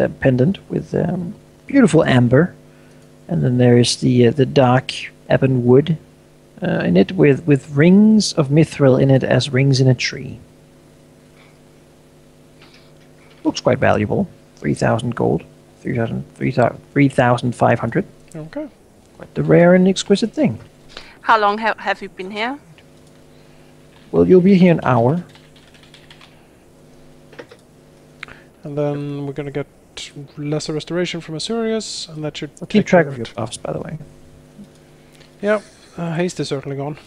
pendant with beautiful amber, and then there is the dark ebon wood in it with rings of mithril in it as rings in a tree. Looks quite valuable. 3,000 gold. 3,500. Okay. Quite the rare and exquisite thing. How long have you been here? Well, you'll be here an hour. And then we're gonna get lesser restoration from Asurius, and that should I'll keep take track care of your it. buffs, by the way. Yeah, haste is certainly gone.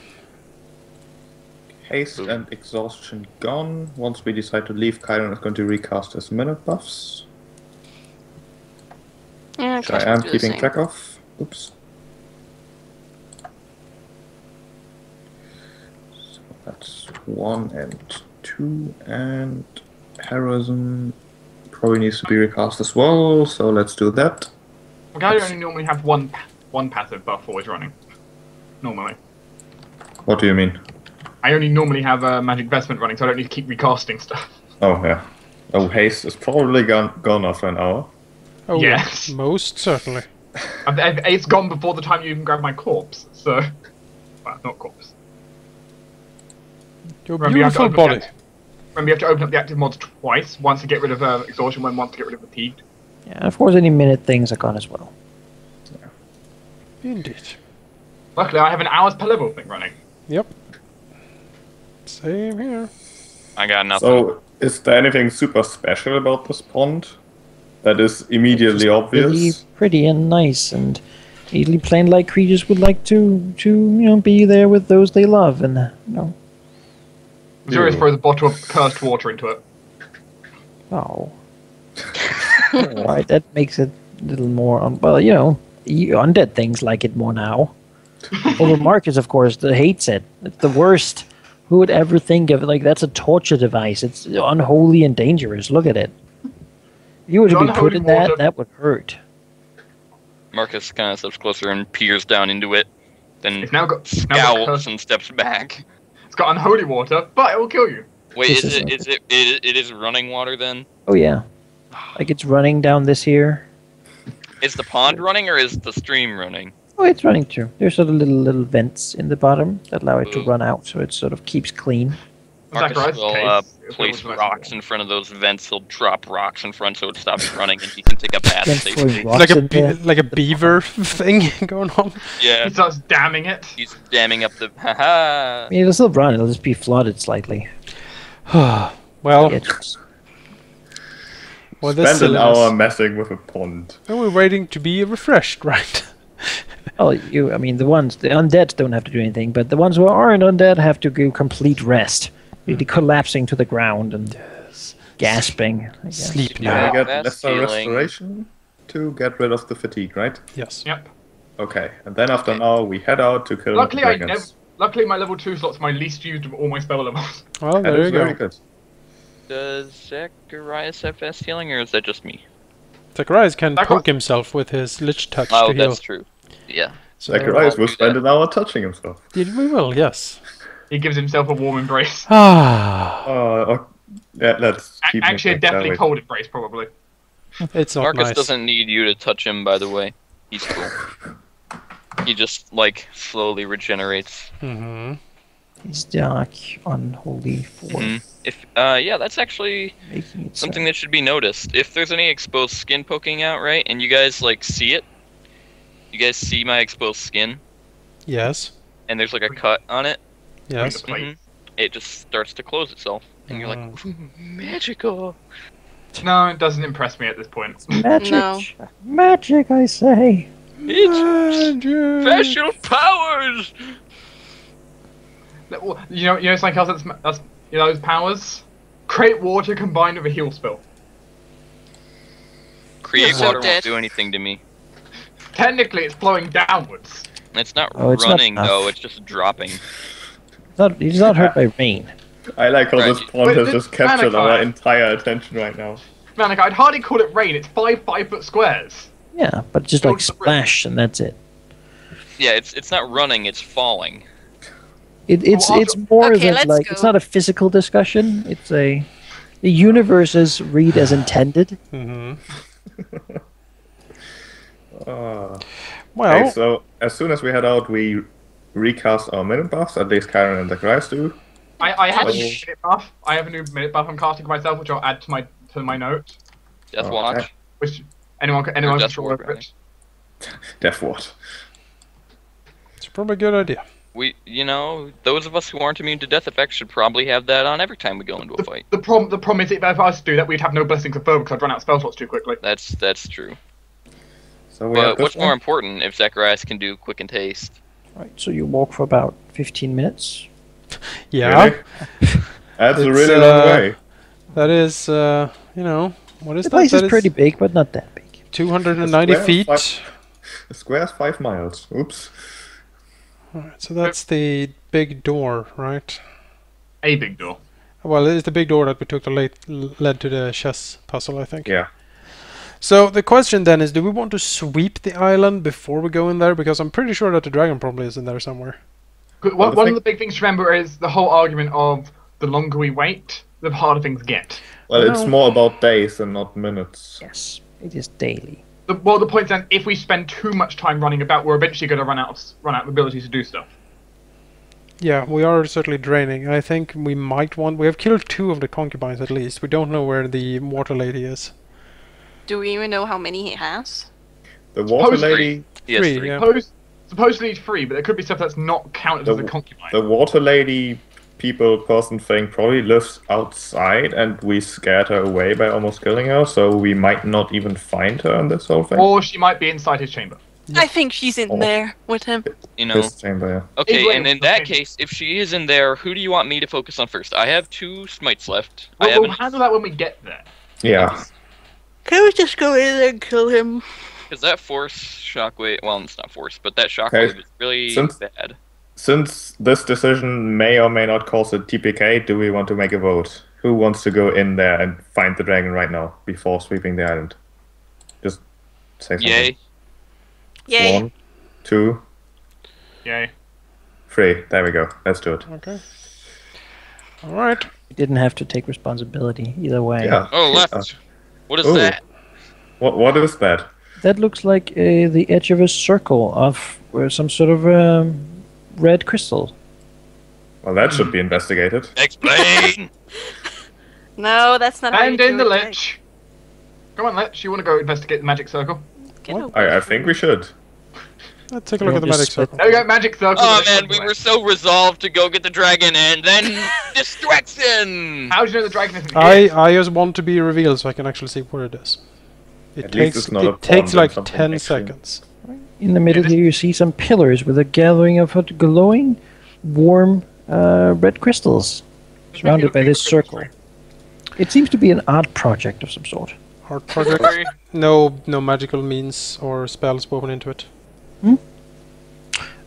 Haste and exhaustion gone. Once we decide to leave, Chiron is going to recast his minute buffs. Yeah, Which I am keeping track of. Oops. So that's 1 and 2, and heroism probably needs to be recast as well, so let's do that. Okay, I only normally have one passive buff always running. Normally. What do you mean? I only normally have a magic vestment running, so I don't need to keep recasting stuff. Oh, yeah. Oh, haste is probably gone after an hour. Oh, Yes. yeah, most certainly. It's gone before the time you even grab my corpse, so... Well, not corpse. Your Remember, you have to beautiful open body. Remember, you have to open up the active mods twice, once to get rid of exhaustion, and once to get rid of fatigued. Yeah, and of course, any minute things are gone as well. Indeed. Luckily, I have an hours per level thing running. Yep. Same here. I got nothing. So, is there anything super special about this pond that is immediately obvious? Really pretty and nice, and easily plain-like creatures would like to be there with those they love, and Zurius throws a bottle of cursed water into it. Oh. Alright, that makes it a little more... undead things like it more now. Over Marcus, of course, hates it. It's the worst. Who would ever think of it? Like, that's a torture device. It's unholy and dangerous. Look at it. If you were to be put in that, that would hurt. Marcus kind of steps closer and peers down into it, then It's now got scowls and steps back. It's got unholy water, but it will kill you. Wait, This is is it is running water then? Oh, yeah. Like, it's running down this here. Is the pond running or is the stream running? Oh, it's running through. There's sort of little vents in the bottom that allow it to run out, so it sort of keeps clean. Marcus Zacharias' will case, it place was rocks in front of those vents. He'll drop rocks in front so it stops running and he can take a bath Then safely. throw rocks in there. Like a beaver thing going on. Yeah, He starts damming it. he's damming up the... Haha! I mean, it'll still run. It'll just be flooded slightly. Well, Yeah, just- well, this Spend an silliness. hour messing with a pond. And we're waiting to be refreshed, right? Well, the undead don't have to do anything, but the ones who aren't undead have to do complete rest. Really collapsing to the ground and gasping. I guess. Sleep Can now. I get That's lesser healing. restoration to get rid of the fatigue, right? Yes. Yep. Okay, and then after an hour we head out to kill Luckily, the dragons. Luckily, my level 2 slot's my least used of all my spell levels. Well, That there is you very go. good. Does Zacharias have fast healing or is that just me? Zacharias can Zachar- poke himself with his Lich Touch Oh, to heal. that's true. Yeah. So, Zacharias I'll will do spend that. an hour touching himself. we will, yes. He gives himself a warm embrace. Ah, Yeah, let's keep Actually, a it like deathly that. cold embrace, probably. it's not Marcus nice. doesn't need you to touch him, by the way. He's cool. He just, slowly regenerates. Mm-hmm. It's dark, unholy force. Yeah, that's actually Making it something that should be noticed. If there's any exposed skin poking out, right, and you guys, see it, you guys see my exposed skin, Yes. and there's, a cut on it, Yes. Plate. it just starts to close itself. And you're like, magical. No, it doesn't impress me at this point. Magic. No. Magic, I say. It's special powers! You know something else that's those powers? Create water combined with a heal spell. Create So water dead. won't do anything to me. Technically, it's flowing downwards. It's not Oh, it's not running, enough. though, it's just dropping. He's not hurt by rain. I like how Right. this pond Wait, has this just captured Malachi- our entire attention right now. Man, I'd hardly call it rain. It's 5 squares. Yeah, but just Go like to the splash and that's it. Yeah, it's not running, it's falling. It's Well, it's more Okay, than let's like go. it's not a physical discussion. It's the universe is read as intended. Mm-hmm. Well, Okay, so as soon as we head out, we recast our minute buffs. At least Karen and the guys do. I have a new Ouch. minute buff. I have a new minute buff I'm casting myself, which I'll add to my note. Death Okay. Watch. Which anyone can Death control Ward, over it. Death what? it's probably a good idea. Those of us who aren't immune to death effects should probably have that on every time we go into a fight. The problem is if I was to do that, we'd have no blessings of fur because I'd run out of spell slots too quickly. That's true. So we have But this what's more one. important if Zacharias can do quick and taste? Right, so you walk for about 15 minutes. Yeah, Really? That's a It's, really long way. that is, what is The that? place That is pretty big, but not that big. 290 The feet. square The square's 5 miles. Oops. Alright, so that's the big door, right? A big door. Well, it is the big door that we took that led to the chess puzzle, I think. Yeah. So the question then is, do we want to sweep the island before we go in there? Because I'm pretty sure that the dragon probably is in there somewhere. One thing- of the big things to remember is the whole argument of the longer we wait, the harder things get. Well, it's No. more about days and not minutes. Yes, it is daily. The point is, if we spend too much time running about, we're eventually going to run out of ability to do stuff. Yeah, we are certainly draining. I think we might want... We have killed 2 of the concubines at least. We don't know where the water lady is. Do we even know how many he has? The water Supposedly- lady, He has 3, 3. yeah. Supposedly it's free, but there could be stuff that's not counted as a The- concubine. the water lady person thing probably lives outside, and we scared her away by almost killing her, so we might not even find her in this whole thing. Or she might be inside his chamber. I think she's in Oh. there with him. His chamber, Okay, Either and way, in that okay. case, if she is in there, who do you want me to focus on first? I have 2 smites left. I We'll haven't, handle that when we get there. yeah. Can we just go in there and kill him? because that force shockwave. Well, it's not force, but that Okay, shockwave is really since- bad. Since this decision may or may not cause a TPK, do we want to make a vote? Who wants to go in there and find the dragon right now before sweeping the island? Just say something. Yay! Yay. 1, 2, Yay. 3. There we go. Let's do it. Okay. All right. You didn't have to take responsibility either way. Yeah. Oh, left. Uh, What is ooh. that? What is that? That looks like the edge of a circle of some sort of red crystal. Well, that should be investigated. Explain. No, that's not how you And do in the it. lich. Come on, lich. You want to go investigate the magic circle? Get What? away I from think me. we should. Let's take a look at the Just magic split- circle. There we go, magic circle. Oh Let's man, go we away. were so resolved to go get the dragon and then distraction. How do you know the dragon isn't I here? just want to be revealed so I can actually see where it is. It At least takes it's not a it takes pond like and something 10 actually. seconds. In the middle this- here, you see some pillars with a gathering of glowing, warm red crystals surrounded by this circle. It seems to be an art project of some sort. Hard project. Sorry. No magical means or spells woven into it.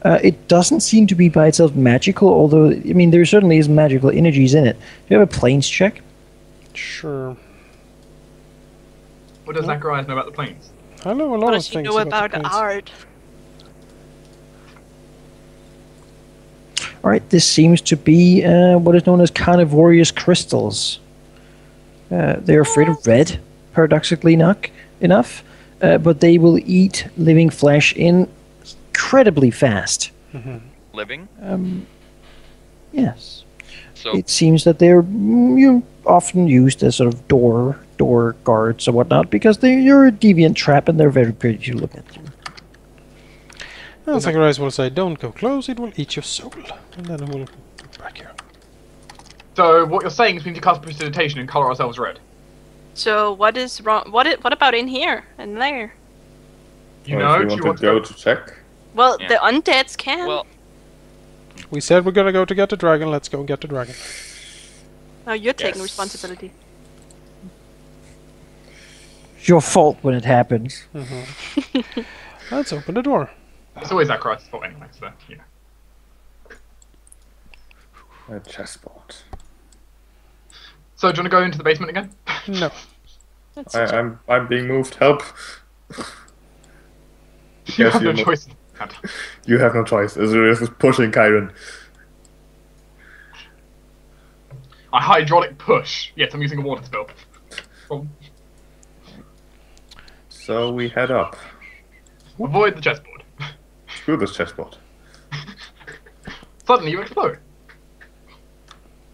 It doesn't seem to be by itself magical, although, I mean, there certainly is magical energies in it. Do you have a planes check? Sure. What does Zacharias know about the planes? I know a lot What of does he things know about about the planes. art? All right, this seems to be what is known as carnivorous crystals. They're afraid of red, paradoxically enough, but they will eat living flesh incredibly fast. Living. Yes. So It seems that they're often used as sort of door guards or whatnot because you're a deviant trap and they're very pretty to look at. Well, Zacharias will say, don't go close, it will eat your soul. And then we'll go back here. So what you're saying is we need to cast precipitation and colour ourselves red. So what is wrong? What about in here and there? You Well, know, if do you you want want to go to check? Well, Yeah. the undeads can. well, We said we're gonna go to get the dragon, let's go get the dragon. Now you're taking Yes. responsibility. It's your fault when it happens. Let's open the door. It's always Zacharias' fault anyway, so, you know. A chessboard. So do you want to go into the basement again? No. That's I'm being moved. Help! You Yes, have no you mo- choice. You have no choice. Azurius is pushing Chiron. I hydraulic push. Yes, I'm using a water spell. Oh, So we head up. Avoid the chessboard. Screw this chessboard. Suddenly you explode.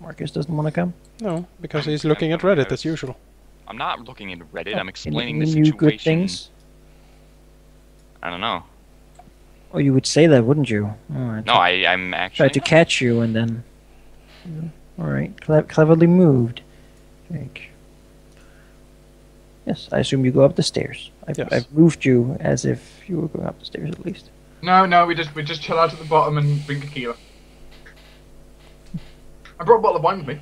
Marcus doesn't want to come. No, because he's looking at Reddit as usual. I'm not looking into Reddit. I'm Any explaining the new situation. good things? I don't know. Oh, you would say that, wouldn't you? Oh, No, I'm actually. tried to catch you and then. All right, cleverly moved. Jake. Yes, I assume you go up the stairs. Yes. I've moved you as if you were going up the stairs at least. No, we just chill out at the bottom and drink tequila. I brought a bottle of wine with me.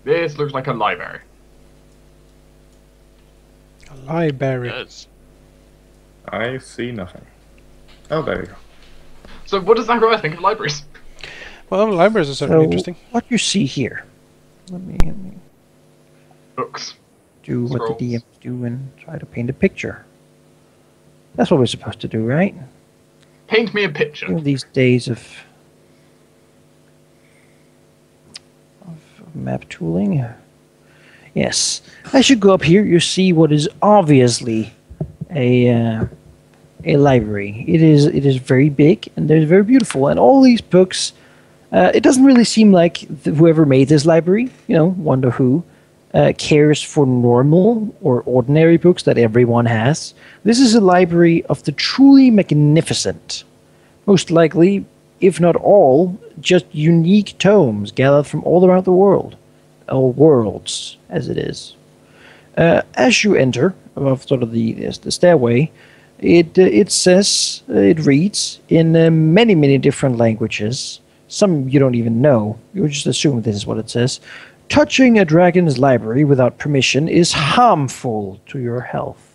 This looks like a library. A library. It does. I see nothing. Oh, there we go. So what does Zacharias think of libraries? Well, libraries are certainly interesting. What you see here? Let me Books. do what Scrolls. the DMs do and try to paint a picture. That's what we're supposed to do, right? Paint me a picture. In these days of map tooling. Yes, I should go up here. You see what is obviously a library. It is very big and they're very beautiful, and all these books. It doesn't really seem like whoever made this library, Wonder Who, cares for normal or ordinary books that everyone has. This is a library of the truly magnificent. Most likely, if not all, just unique tomes gathered from all around the world. Or worlds, as it is. As you enter, above sort of the stairway, it reads in many, many different languages. Some you don't even know. You just assume this is what it says. Touching a dragon's library without permission is harmful to your health.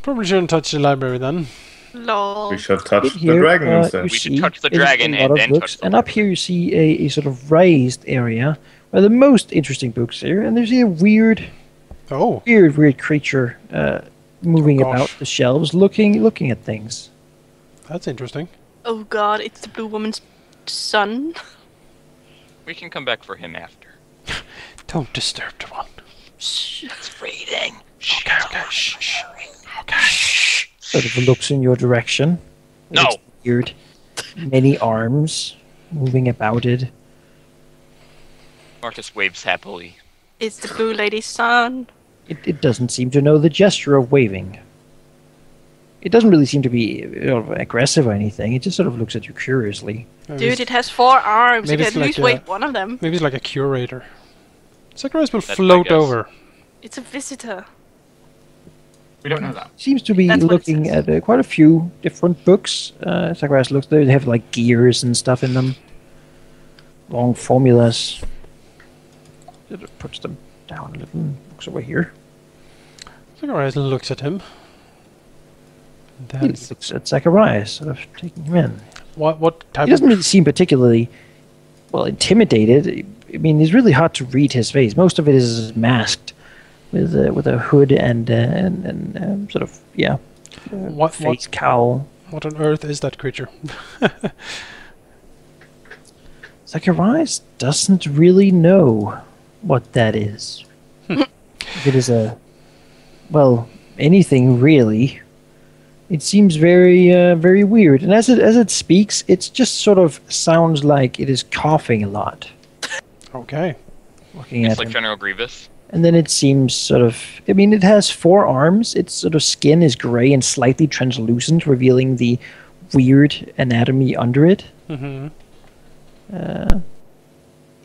Probably shouldn't touch the library then. Lol. We should touch the Here, dragon you instead. We should see touch the is a dragon lot and of then books, touch the and up here you see a sort of raised area where the most interesting books here, and there's a weird Oh, creature moving Oh, about gosh. the shelves, looking at things. that's interesting. Oh god, it's the blue woman's son. We can come back for him after. Don't disturb the one. Shh. It's reading. Okay, shh. Sort of looks in your direction. No. It's weird. Many arms moving about it. Marcus waves happily. It's the blue lady's son. It doesn't seem to know the gesture of waving. It doesn't really seem to be aggressive or anything. It just sort of looks at you curiously. Maybe Dude, it's, it has 4 arms. maybe You it's can at least like wave one of them. maybe it's like a curator. Zacharias will That's my float guess. over. It's a visitor. We don't know that. Seems to be That's what it looking says. at quite a few different books. Zacharias looks, they have like gears and stuff in them. Long formulas. Sort of puts them down a little. Looks over here. Zacharias looks at him. He Then, looks at Zacharias, sort of taking him in. what type He doesn't of... really seem particularly, intimidated. I mean, it's really hard to read his face. Most of it is masked with a hood and sort of, What face cowl. on earth is that creature? Zacharias doesn't really know what that is. If it is anything really. It seems very, very weird. And as it speaks, it just sort of sounds like it is coughing a lot. Okay. Looking It's at like him. General Grievous. And then it seems sort of... I mean, it has 4 arms. Its sort of skin is gray and slightly translucent, revealing the weird anatomy under it. Mm-hmm.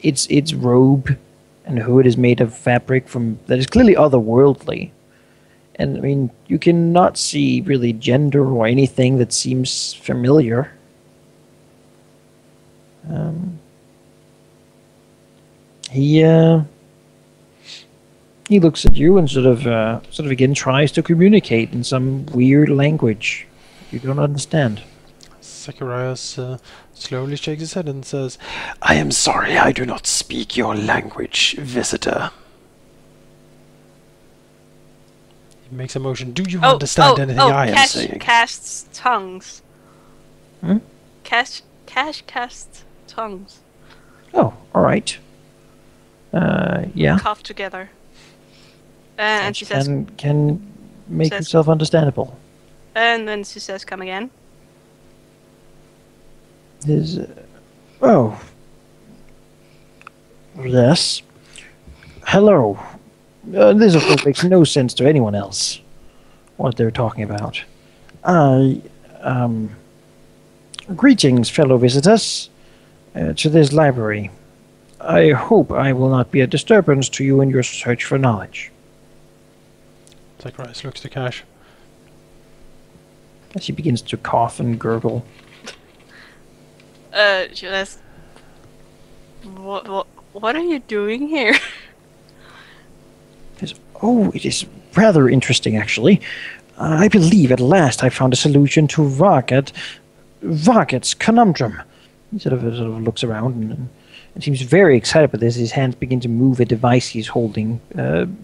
Its robe and hood is made of fabric that is clearly otherworldly. And I mean, you cannot see really gender or anything that seems familiar. He looks at you and sort of again tries to communicate in some weird language you don't understand. Zacharias slowly shakes his head and says, I am sorry, I do not speak your language, visitor. He makes a motion. Do you understand anything I am saying? Casts tongues. Hmm? Cash casts tongues. Oh, All right. Yeah. Cough together. And she says, can make says- yourself understandable. and then she says, come again. Is oh yes. Hello. This of course makes no sense to anyone else. What they're talking about. Greetings, fellow visitors, to this library. I hope I will not be a disturbance to you in your search for knowledge. Zacharias looks to Cash. As he begins to cough and gurgle. She says, what are you doing here? Says, oh, it is rather interesting, actually. I believe at last I found a solution to Varget's conundrum. He sort of looks around and seems very excited by this. His hands begin to move a device he's holding,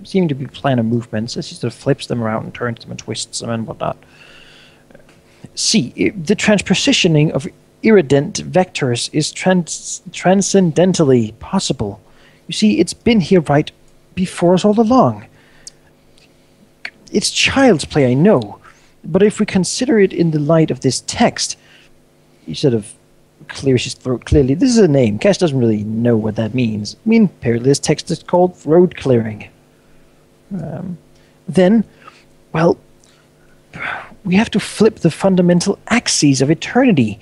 seeming to be planar movements, as he sort of flips them around and turns them and twists them and whatnot. See, the transpositioning of irident vectors is transcendentally possible. You see, it's been here right before us all along. It's child's play, I know, but if we consider it in the light of this text, he sort of clears his throat clearly. This is a name. Cash doesn't really know what that means. I mean, apparently this text is called road clearing. Then, well, we have to flip the fundamental axes of eternity.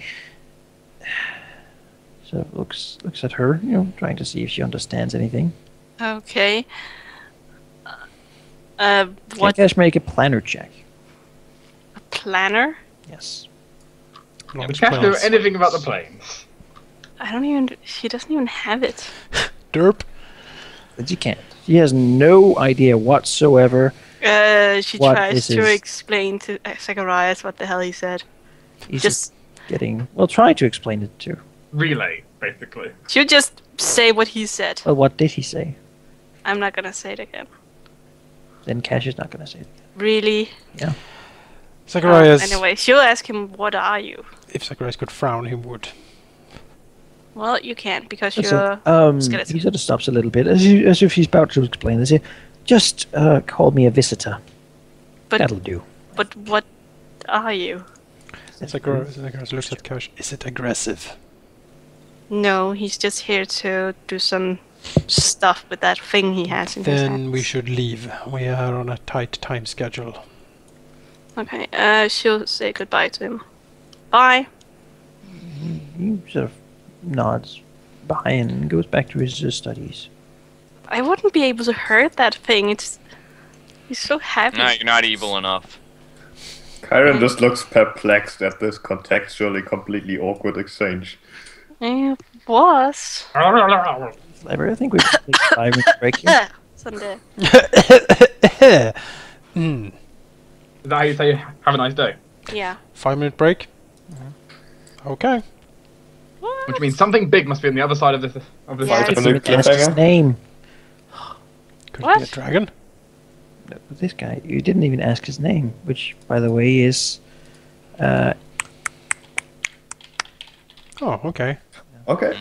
So looks at her, trying to see if she understands anything. Okay. Can What Cash make a planner check? planner? Yes. Knowledge Can't do plans. anything about the planes. She doesn't even have it. Derp. But you can't. She has no idea whatsoever. She What tries this to is. explain to Zacharias what the hell he said. He's Just getting. Well, try to explain it too. Relay, basically. you just say what he said. Well, what did he say? I'm not gonna say it again. Then Cash is not going to say it. Really? Zacharias. Anyway, she'll ask him, "What are you?" If Zacharias could frown, he would. Well, you can't because So, you're skeleton. he sort of stops a little bit, as if he's about to explain this. Here, just call me a visitor. But That'll do. but what are you? Zacharias looks at Cash. Is it aggressive? No, he's just here to do some stuff with that thing he has in his Then hands. we should leave. We are on a tight time schedule. Okay, she'll say goodbye to him. Bye. He sort of nods by and goes back to his studies. I wouldn't be able to hurt that thing. He's so heavy. No, you're not evil enough. Kyron just looks perplexed at this contextually completely awkward exchange. It was. Clever. I think we can take a 5-minute break here. Sunday. Hmm. Is that how you say have a nice day? Yeah. 5-minute break? Okay. Which means something big must be on the other side of this. Yeah, I it's- didn't even ask his name. Could What? be a dragon? No, this guy, you didn't even ask his name, which, by the way, is Oh, okay. Okay.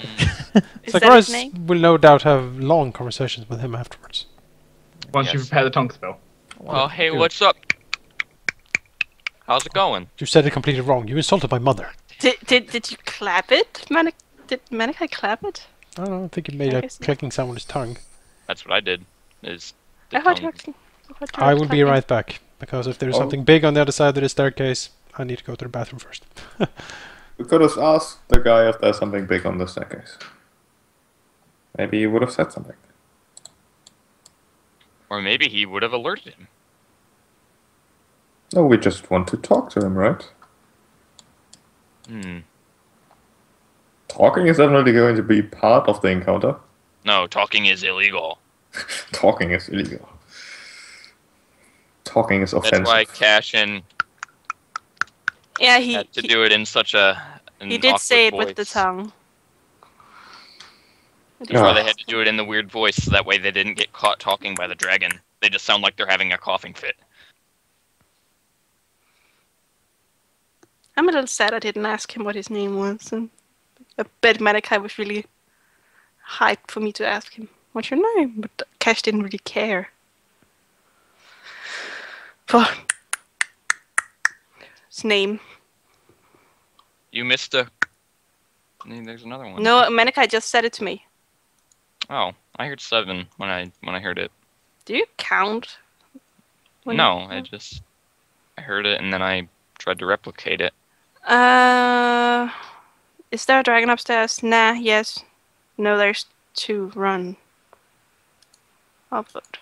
Is that Zacharias his name? will no doubt have long conversations with him afterwards. Once you Yes. prepare the tongue spell. Oh, hey, what's up? How's it going? You said it completely wrong. You insulted my mother. Did you clap it? Did Manikai clap it? I don't know. I think he made I a guess not. clicking sound with his tongue. That's what I did. Is the I thought you tongue. actually. thought you I were will be clapping. right back. Because if there's Oh. something big on the other side of the staircase, I need to go to the bathroom first. We could have asked the guy if there's something big on the staircase. Maybe he would have said something. Or maybe he would have alerted him. No, we just want to talk to him, right? Hmm. Talking is definitely going to be part of the encounter. No, talking is illegal. Talking is illegal. Talking is That's offensive. why Cash and Yeah, he had to do it in such an he did say it awkward with the voice. tongue. That's Yeah. why they had to do it in the weird voice, so that way they didn't get caught talking by the dragon. They just sound like they're having a coughing fit. I'm a little sad I didn't ask him what his name was. And I bet Manikai was really hyped for me to ask him, "What's your name?" But Cash didn't really care. For his name. You missed a. There's another one. No, Manikai just said it to me. Oh, I heard 7 when I heard it. Do you count? No, I heard it and then I tried to replicate it. Is there a dragon upstairs? Nah, yes. No, there's 2. Run. Upload.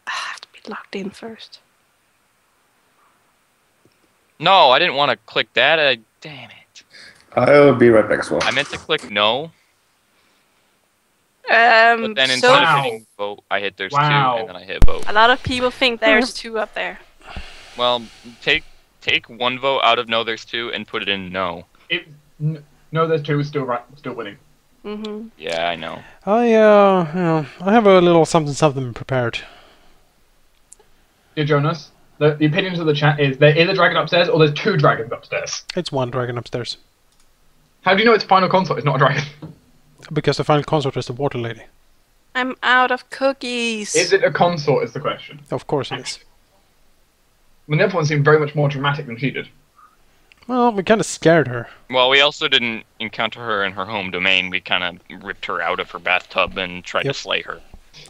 I have to be logged in first. No, I didn't want to click that. Damn it. I'll be right back as well. I meant to click no. But then instead so of hitting vote, I hit there's 2 Wow. and then I hit vote. a lot of people think there's 2 up there. Well, take 1 vote out of no there's 2 and put it in no. No, there's 2 is still winning. Mm-hmm. Yeah, I know. I have a little something prepared. Dear Jonas, the opinions of the chat is there is a dragon upstairs or there's 2 dragons upstairs. It's 1 dragon upstairs. How do you know its final consort is not a dragon? Because the final consort is the water lady. I'm out of cookies. Is it a consort is the question. Of course it is. I mean, the other one seemed very much more dramatic than she did. Well, we kind of scared her. Well, we also didn't encounter her in her home domain. We kind of ripped her out of her bathtub and tried to slay her.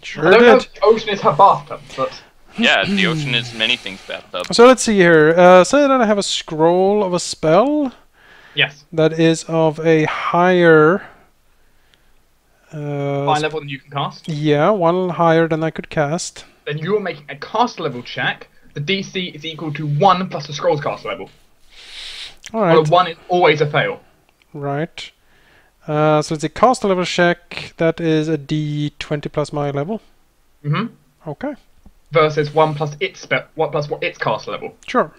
Sure I don't know did. if the ocean is her bathtub, but... Yeah, the ocean is many things bathtub. So let's see here. Say that I have a scroll of a spell Yes. that is of a higher... High level than you can cast. Yeah, 1 higher than I could cast. Then you are making a cast level check. The DC is equal to 1 plus the scroll's cast level. Alright, Well, 1 is always a fail. right. So it's a cast level check that is a D20 plus my level. Mm-hmm. Okay, Versus 1 plus its what its cast level. sure.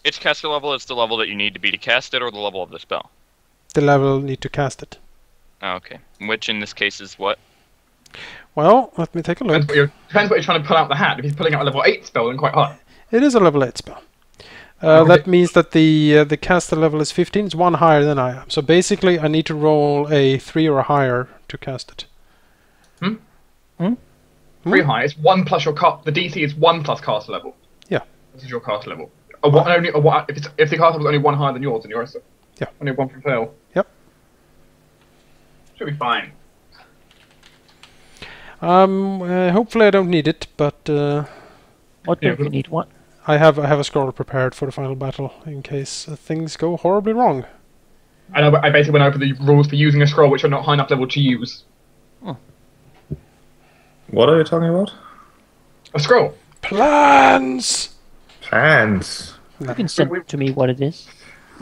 Its caster level is the level that you need to be to cast it, or the level of the spell. The level need to cast it. Oh, okay. Which in this case is what? Well, let me take a look. Depends what you're trying to pull out the hat. If he's pulling out a level 8 spell, then quite high. It is a level 8 spell. Okay. That means that the caster level is 15. It's 1 higher than I am. So basically, I need to roll a 3 or higher to cast it. 3 high. It's 1 plus your cast. The DC is 1 plus cast level. Yeah. This is your cast level. If the cast level is only 1 higher than yours, then yours. Yeah. Only 1 from fail. Yep. Should be fine. Hopefully I don't need it, but What Yeah, don't you but- need? What? I have a scroll prepared for the final battle in case things go horribly wrong. I basically went over the rules for using a scroll which are not high enough level to use. What are you talking about? A scroll. Plans. Plans. You can send to me what it is.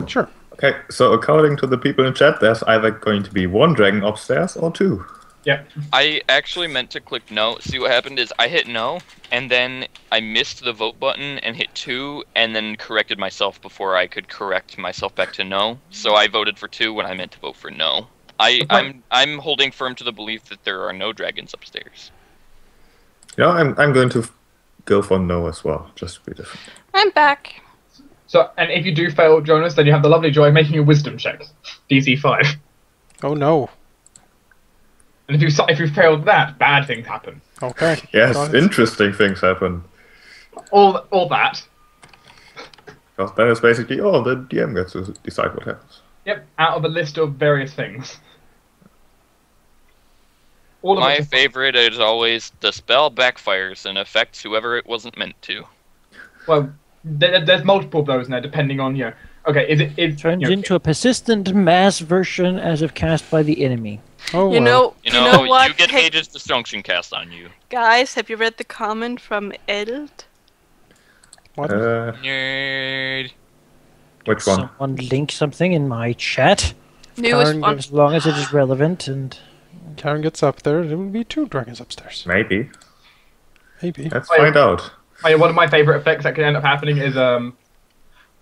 Sure. Okay, so according to the people in chat, there's either going to be 1 dragon upstairs or 2. Yep. I actually meant to click no. See, what happened is I hit no, and then I missed the vote button and hit 2, and then corrected myself before I could correct myself back to no. So I voted for 2 when I meant to vote for no. I'm holding firm to the belief that there are no dragons upstairs. Yeah, I'm going to go for no as well, just to be different. I'm back. So, and if you do fail, Jonas, then you have the lovely joy of making a wisdom check. DC 5. Oh no. And if you failed that, bad things happen. Okay. Yes, got it. interesting things happen. All that. Because then it's basically, oh, the DM gets to decide what happens. Yep. Out of a list of various things. All of My which are- favorite is always the spell backfires and affects whoever it wasn't meant to. Well, there's multiple of those now, depending on Okay, is it Turns into a persistent mass version as if cast by the enemy. Oh, You well. know what? You get Hey, Aegis Destruction cast on you. guys, have you read the comment from Eld? What? Nerd. Which one? Someone link something in my chat. Newest Karen one. As long as it is relevant and Karen gets up there, there will be 2 dragons upstairs. Maybe. Maybe. Let's find out. One of my favorite effects that can end up happening is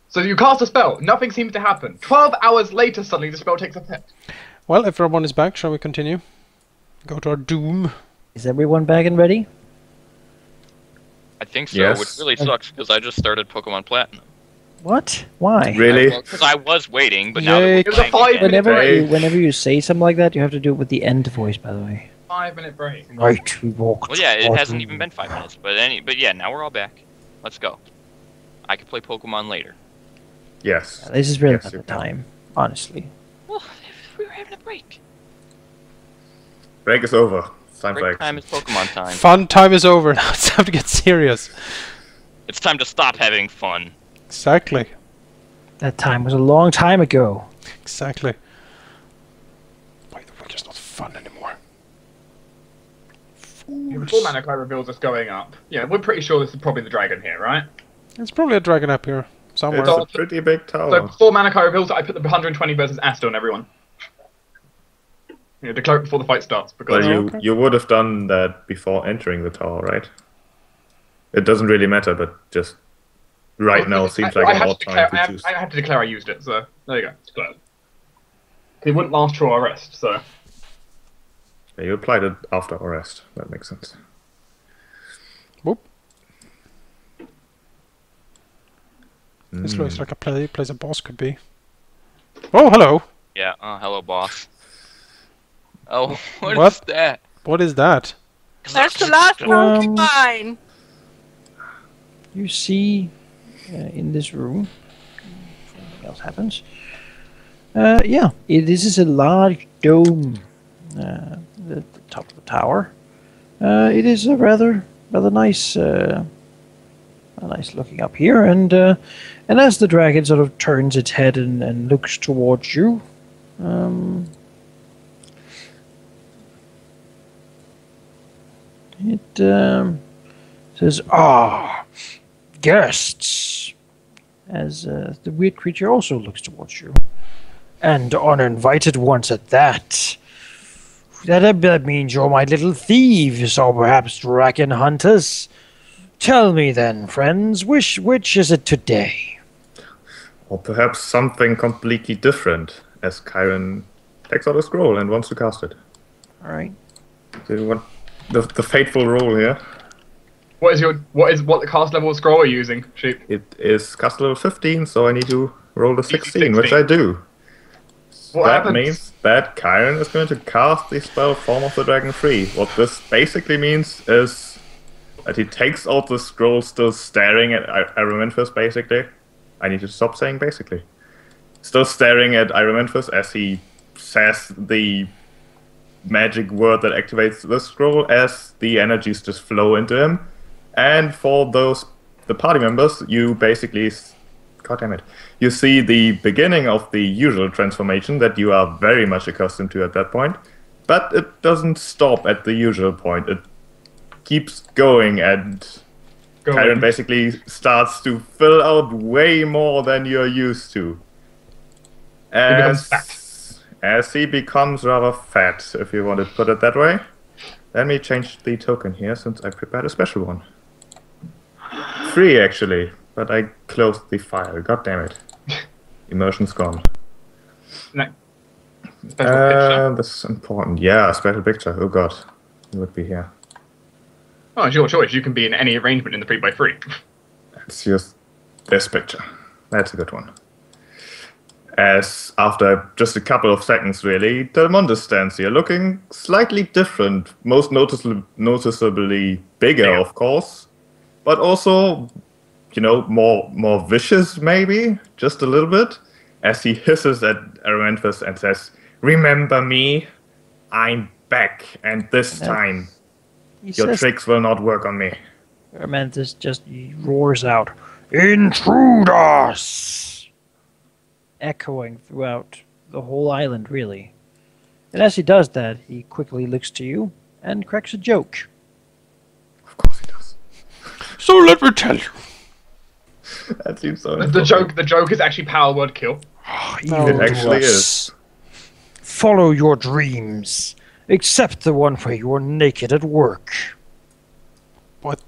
so you cast a spell, nothing seems to happen. 12 hours later, suddenly the spell takes effect. Well, if everyone is back, shall we continue? Go to our doom. is everyone back and ready? I think so, Yes. which really sucks because I just started Pokemon Platinum. What? Why? Really? Because I was waiting, but now that Jake. we're It was a playing again- 5-minute break. Whenever you say something like that, you have to do it with the end voice, by the way. 5-minute break. Right, we walked. Well, yeah, it towards hasn't the- even been 5 minutes, but yeah, now we're all back. Let's go. I can play Pokemon later. Yes. This is really Yes, not you the can. time, honestly. Well, we were having a break. Break is over. It's time for Break time action. is Pokemon time. Fun time is over. Now it's time to get serious. It's time to stop having fun. Exactly. That time was a long time ago. Exactly. Why the fuck is not fun anymore? Before Manakai reveals us going up, yeah, we're pretty sure this is probably the dragon here, right? There's probably a dragon up here somewhere. It's a pretty big So tower. before Manakai reveals it, I put the 120 versus Asta on everyone. Yeah, declare it before the fight starts, because Well, Okay. you would have done that before entering the tower, right? It doesn't really matter, but just right now seems like I an had odd to time declare, to choose. I had to declare I used it, so there you go. It's clear. It wouldn't last through our rest, so Yeah, you applied it after arrest. That makes sense. Whoop. This looks like a place a boss could be. Oh, hello. Yeah, hello, boss. Oh, what What? is that? What is that? That's the last concubine. You see, in this room, something else happens. Yeah, this is a large dome at the top of the tower. It is a rather nice, nice looking up here, and as the dragon sort of turns its head and looks towards you, it says, "Ah, guests," as the weird creature also looks towards you. "And uninvited ones at that. That means you're my little thieves, or perhaps dragon hunters. Tell me then, friends, which is it today?" Or perhaps something completely different, as Kyron takes out a scroll and wants to cast it. Alright. Do you want the fateful roll here? what the cast level of scroll are you using, Sheep? It is cast level 15, so I need to roll the 16, which I do. What That happens? means that Kyron is going to cast the spell Form of the Dragon free. What this basically means is that he takes out the scroll still staring at Iromenthus, basically. I need to stop saying basically. Still staring at Iromenthus as he says the magic word that activates the scroll as the energies just flow into him. And for the party members, you basically... God damn it. You see the beginning of the usual transformation that you are very much accustomed to at that point. But it doesn't stop at the usual point. It keeps going, and Kyron basically starts to fill out way more than you're used to. becomes As he becomes rather fat, if you want to put it that way. Let me change the token here, since I prepared a special one. 3, actually. But I closed the file. God damn it. Immersion's gone. No. Special picture. This is important. Yeah, a special picture. Oh god. It would be here. Oh, it's your choice. You can be in any arrangement in the 3x3. Let's use this picture. That's a good one. As after just a couple of seconds, really, Telmundus stands here, looking slightly different. Most noticeably bigger, of course. But also... you know, more vicious, maybe, just a little bit, as he hisses at Aranthus and says, "Remember me? I'm back, and this time your tricks will not work on me." Mantis just roars out, "Intruders!" Echoing throughout the whole island, really. And as he does that, he quickly looks to you and cracks a joke. Of course he does. So let me tell you. That seems so. The joke is actually power word kill. It actually is. Follow your dreams, except the one where you are naked at work. What?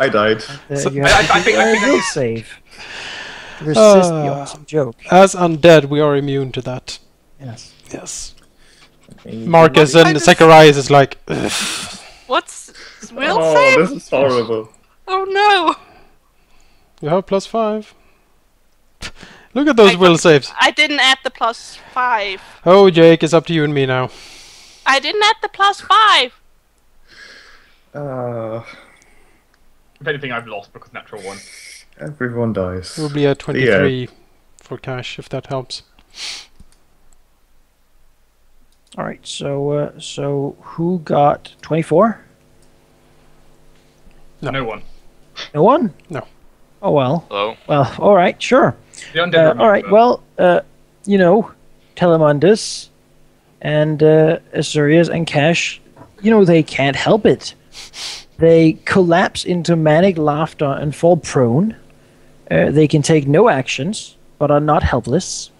I died. You have I think will that's- save. To resist the awesome joke. As undead, we are immune to that. Yes. Yes. Marcus and Zacharias is like, "Ugh." What's will Oh, save? this is horrible. Oh no! You have +5. Look at those will saves. I didn't add the +5. Oh, Jake, it's up to you and me now. I didn't add the +5. If anything, I've lost because natural 1. Everyone dies. It will be a 23 for cash, if that helps. All right. So who got 24? No one. No one. No. Oh well. Hello. Well. All right. Sure. The undead All right. Well. Telemundus and Asurius and Cash. They can't help it. They collapse into manic laughter and fall prone. They can take no actions, but are not helpless.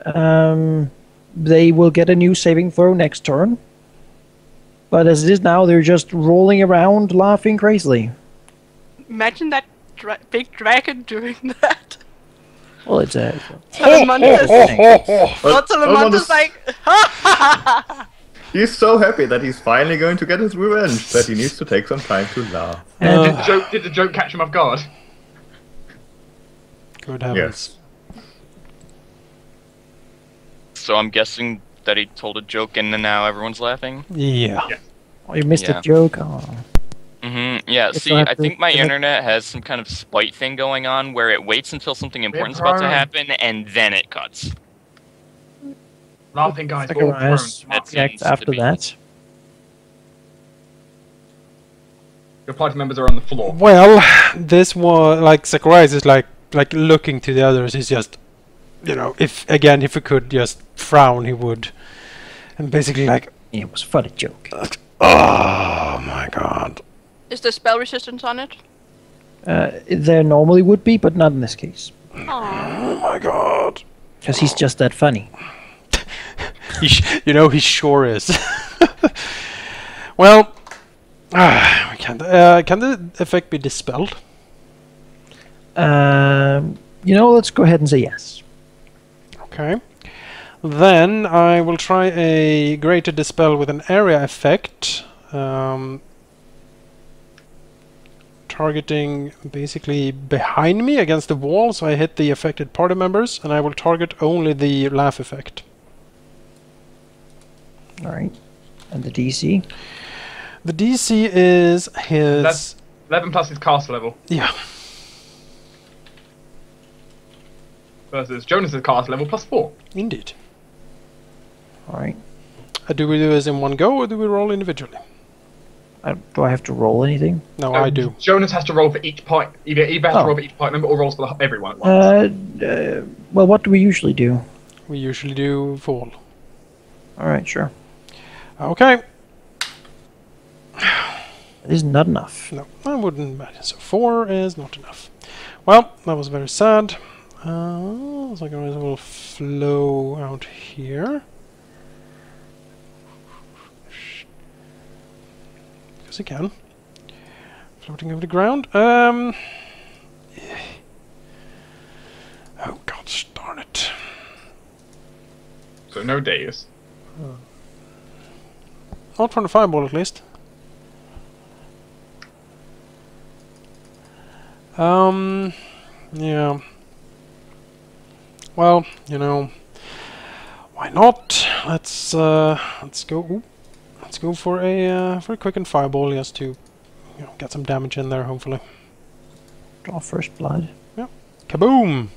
They will get a new saving throw next turn. But as it is now, they're just rolling around, laughing crazily. Imagine that big dragon doing that. Well, it's a... Telemundus Telemundus- like, He's so happy that he's finally going to get his revenge that he needs to take some time to laugh. Did the joke catch him off guard? Good heavens. Yes. So I'm guessing that he told a joke and then now everyone's laughing? Yeah. Oh, you missed Yeah. a joke. Oh. Yeah, If see, I have I to think my connect- internet has some kind of spite thing going on where it waits until something important's about to happen and then it cuts. Laughing guys all prone. Zacharias That react seems to after be- that. Your party members are on the floor. Well, this one, like, Zacharias is like looking to the others. He's just, if he could just frown, he would. And basically like, It was a funny joke. oh my god. is there spell resistance on it? There normally would be, but not in this case. Aww. Oh my god. Because he's just that funny. He sure is. Well, we can't. Can the effect be dispelled? Let's go ahead and say yes. Okay. Then I will try a greater dispel with an area effect. Targeting basically behind me against the wall, so I hit the affected party members, and I will target only the laugh effect. All right. And the DC? The DC is his... That's 11 plus his cast level Yeah. versus Jonas's cast level plus 4. Indeed. All right. Do we do this in one go, or do we roll individually? Do I have to roll anything? No, I do. Jonas has to roll for each point. Either has to Oh. roll for each point member or rolls for everyone at once. Well, what do we usually do? We usually do fall. All right, sure. Okay. It is not enough. No, I wouldn't imagine. So 4 is not enough. Well, that was very sad. So I will flow out here. Because I can. Floating over the ground. Oh, gosh darn it. So no days. Not from the fireball, at least. Yeah. Well, why not? Let's go. Ooh, let's go for a quick fireball, just to get some damage in there. Hopefully. Draw first blood. Kaboom!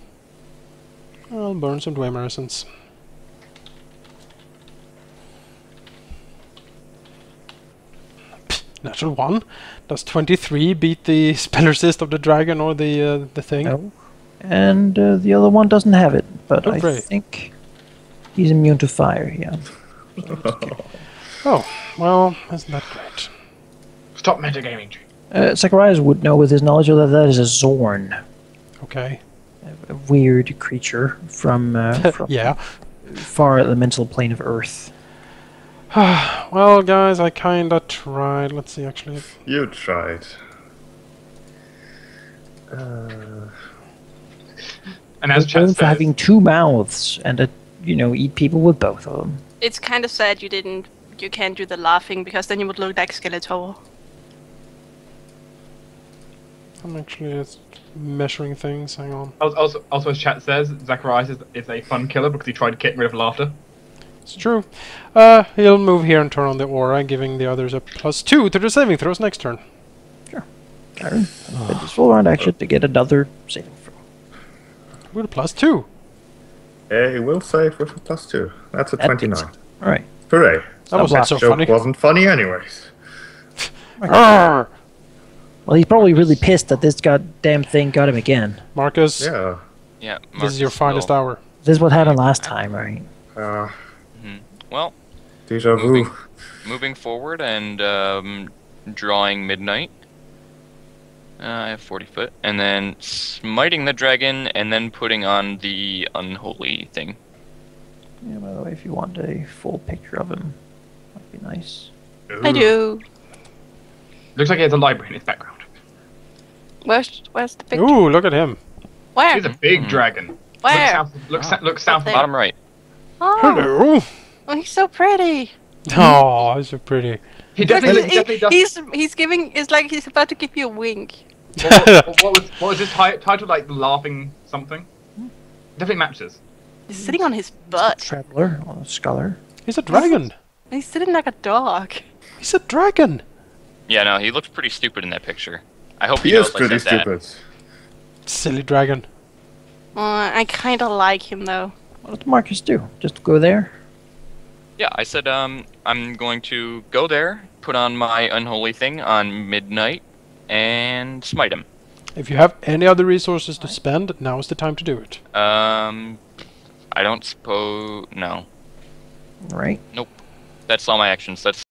I'll burn some Dwayne Morrisons. Natural 1. Does 23 beat the spell resist of the dragon or the thing? No. And the other one doesn't have it, but I Hooray. think he's immune to fire, yeah. Oh, well, isn't that great? Stop metagaming. Zacharias would know with his knowledge of that is a Zorn. Okay. A weird creature from Yeah. far elemental plane of Earth. Well, guys, I kinda tried. Let's see, actually. You tried. And as We're Chet known says, for having two mouths and eat people with both of them. It's kind of sad you didn't you can't do the laughing because then you would look like Skeletor. I'm actually measuring things. Hang on. Also, as chat says, Zacharias is a fun killer because he tried to get rid of laughter. It's true. He'll move here and turn on the aura, giving the others a +2 to their saving throws next turn. Karen, spend this full round action to get another saving throw. With a +2. He will save with a +2. That's a That 29. All right. Hooray. That wasn't so Joke funny. wasn't funny anyways. Arrgh! Well, he's probably really pissed that this goddamn thing got him again. Marcus, Yeah. Yeah. this is your Marcus finest will- hour. This is what happened last time, right? Well, Deja vu. moving forward and drawing midnight. I have 40 foot, and then smiting the dragon, and then putting on the unholy thing. Yeah, by the way, if you want a full picture of him, that'd be nice. I do. Looks like he has a library in his background. Where's the picture? Ooh, look at him. Where? He's a big dragon. Where? Look south of there. Bottom right. Oh, Hello. oh, he's so pretty. Oh, so pretty. He definitely does. He's giving. It's like he's about to give you a wink. What was his title? Like laughing something? Definitely matches. He's sitting on his butt. Traveler or a scholar. He's a dragon. He's sitting like a dog. He's a dragon. Yeah, no, he looked pretty stupid in that picture. I hope he, He is knows I pretty said that. stupid. Silly dragon. I kind of like him though. What does Marcus do? Just go there? Yeah, I said I'm going to go there, put on my unholy thing on midnight, and smite him. If you have any other resources to spend, now is the time to do it. I don't suppose... No. Right. Nope. That's all my actions. That's